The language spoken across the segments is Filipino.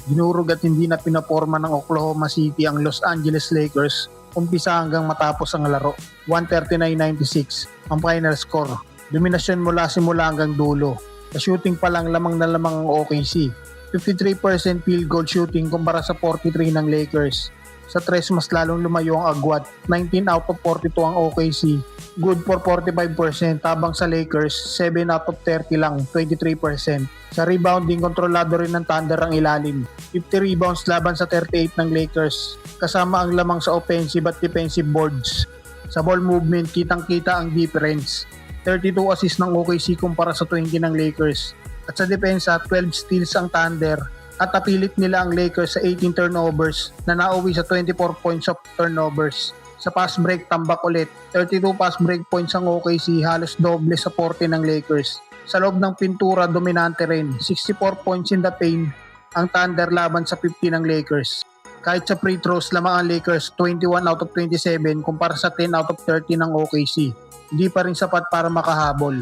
Dinurog at hindi na pinaporma ng Oklahoma City ang Los Angeles Lakers umpisa hanggang matapos ang laro. 139-96 ang final score. Dominasyon mula simula hanggang dulo. Sa shooting pa lang lamang na lamang ang OKC. 53% field goal shooting kumpara sa 43 ng Lakers. Sa tres mas lalong lumayo ang agwat. 19 out of 42 ang OKC. Good for 45% habang sa Lakers 7 out of 30 lang, 23%. Sa rebounding kontrolado rin ng Thunder ang ilalim. 50 rebounds laban sa 38 ng Lakers. Kasama ang lamang sa offensive at defensive boards. Sa ball movement kitang-kita ang difference. 32 assists ng OKC kumpara sa 20 ng Lakers. At sa depensa 12 steals ang Thunder. At napilit nila ang Lakers sa 18 turnovers na nauwi sa 24 points of turnovers. Sa pass break, tambak ulit. 32 pass break points ang OKC, halos doble sa 40 ng Lakers. Sa loob ng pintura, dominante rin. 64 points in the paint ang Thunder laban sa 50 ng Lakers. Kahit sa free throws lamang ang Lakers, 21 out of 27 kumpara sa 10 out of 30 ng OKC. Hindi pa rin sapat para makahabol.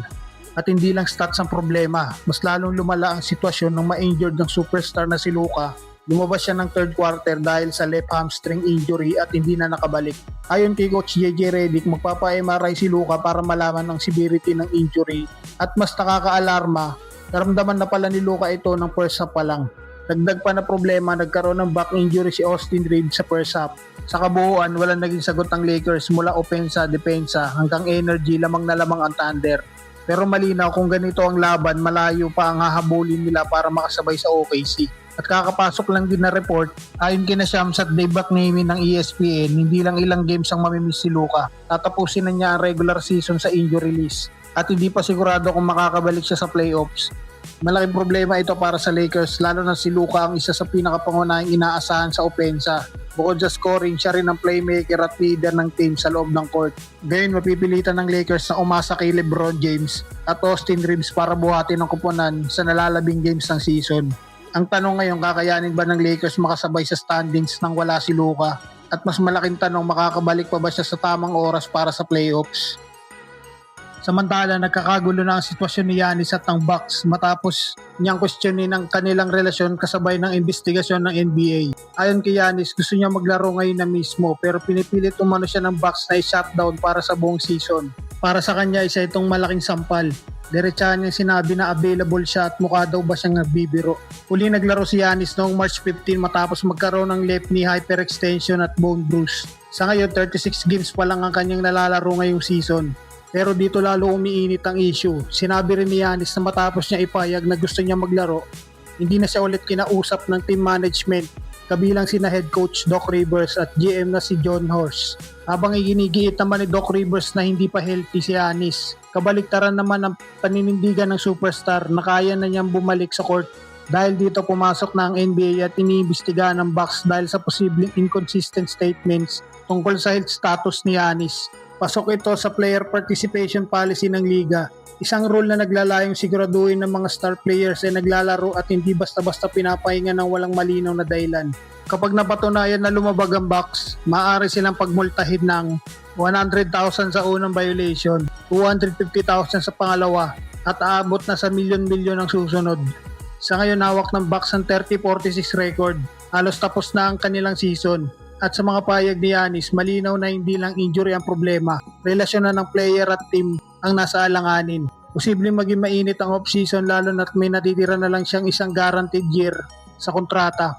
At hindi lang stats ang problema, mas lalong lumala ang sitwasyon ng ma-injured ng superstar na si Luka. Lumabas siya ng third quarter dahil sa left hamstring injury at hindi na nakabalik. Ayon kay Coach JJ Redick, magpapa-MRI si Luka para malaman ang severity ng injury at mas nakaka-alarma, naramdaman na pala ni Luka ito ng first half pa lang. Dagdag pa na problema, nagkaroon ng back injury si Austin Reeves sa first half. Sa kabuuan, walang naging sagot ang Lakers mula opensa, depensa hanggang energy, lamang na lamang ang Thunder. Pero malinaw kung ganito ang laban, malayo pa ang hahabulin nila para makasabay sa OKC. At kakapasok lang din na report, ayon kina Shams at Dave McNamee ng ESPN, hindi lang ilang games ang mamimiss si Luka. Tatapusin na niya ang regular season sa injury list at hindi pa sigurado kung makakabalik siya sa playoffs. Malaking problema ito para sa Lakers, lalo na si Luka ang isa sa pinakapangunahing inaasahan sa opensa. Bukod sa scoring, siya rin ang playmaker at leader ng team sa loob ng court. Gayon, mapipilitan ng Lakers na umasa kay LeBron James at Austin Reeves para buhatin ang kupunan sa nalalabing games ng season. Ang tanong ngayon, kakayanin ba ng Lakers makasabay sa standings nang wala si Luka? At mas malaking tanong, makakabalik pa ba siya sa tamang oras para sa playoffs? Samantala, nagkakagulo na ang sitwasyon ni Giannis at ng Bucks matapos niyang questionin ang kanilang relasyon kasabay ng investigasyon ng NBA. Ayon kay Giannis, gusto niya maglaro ngayon na mismo pero pinipilit umano siya ng Bucks na i-shutdown para sa buong season. Para sa kanya, isa itong malaking sampal. Diretsahan niyang sinabi na available siya at mukha daw ba siyang nagbibiro. Uli naglaro si Giannis noong March 15 matapos magkaroon ng left knee hyperextension at bone bruise. Sa ngayon, 36 games pa lang ang kanyang nalalaro ngayong season. Pero dito lalo umiinit ang issue. Sinabi rin ni Giannis na matapos niya ipayag na gusto niya maglaro, hindi na siya ulit kinausap ng team management, kabilang sina head coach Doc Rivers at GM na si John Horst. Habang iginigiit naman ni Doc Rivers na hindi pa healthy si Giannis, kabaliktaran naman ang paninindigan ng superstar na kaya na niyang bumalik sa court. Dahil dito pumasok na ang NBA at iniimbestigahan ng Bucks dahil sa posibleng inconsistent statements tungkol sa health status ni Giannis. Pasok ito sa player participation policy ng liga. Isang rule na naglalayong siguraduhin ng mga star players ay naglalaro at hindi basta-basta pinapahinga ng walang malinaw na dahilan. Kapag napatunayan na lumabag ang Bucks, maaari silang pagmultahin ng 100,000 sa unang violation, 250,000 sa pangalawa, at aabot na sa milyon-milyon ang susunod. Sa ngayon, hawak ng Bucks ang 30-46 record. Halos tapos na ang kanilang season. At sa mga payag ni Giannis, malinaw na hindi lang injury ang problema. Relasyon na ng player at team ang nasa alanganin. Posibleng maging mainit ang off-season lalo na't may natitira na lang siyang isang guaranteed year sa kontrata.